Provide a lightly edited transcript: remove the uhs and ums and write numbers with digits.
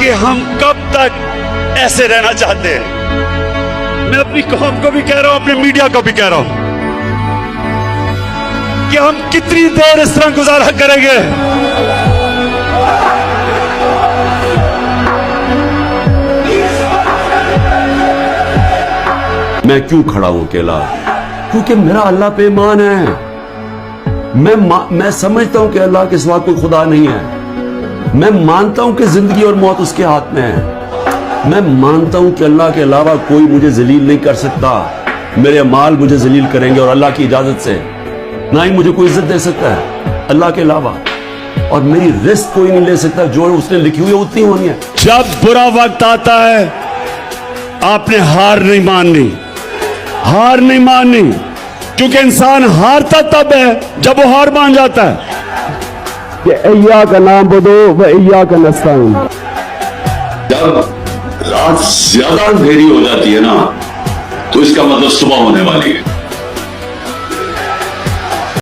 कि हम कब तक ऐसे रहना चाहते हैं। मैं अपनी कौम को भी कह रहा हूं, अपने मीडिया को भी कह रहा हूं कि हम कितनी देर इस तरह गुजारा करेंगे। मैं क्यों खड़ा हूं अकेला? क्योंकि मेरा अल्लाह पे ईमान है। मैं समझता हूं कि अल्लाह के सिवा कोई खुदा नहीं है। मैं मानता हूं कि जिंदगी और मौत उसके हाथ में है। मैं मानता हूं कि अल्लाह के अलावा कोई मुझे जलील नहीं कर सकता। मेरे अमाल मुझे जलील करेंगे और अल्लाह की इजाजत से। ना ही मुझे कोई इज्जत दे सकता है अल्लाह के अलावा, और मेरी रिस्क कोई नहीं ले सकता। जो उसने लिखी हुई है उतनी होनी है। जब बुरा वक्त आता है आपने हार नहीं माननी, हार नहीं माननी, क्योंकि इंसान हारता तब है जब वो हार मान जाता है। कि इय्या का नाम बदो व इय्या का नस्ताईन। जब रात ज्यादा अंधेरी हो जाती है ना, तो इसका मतलब सुबह होने वाली है।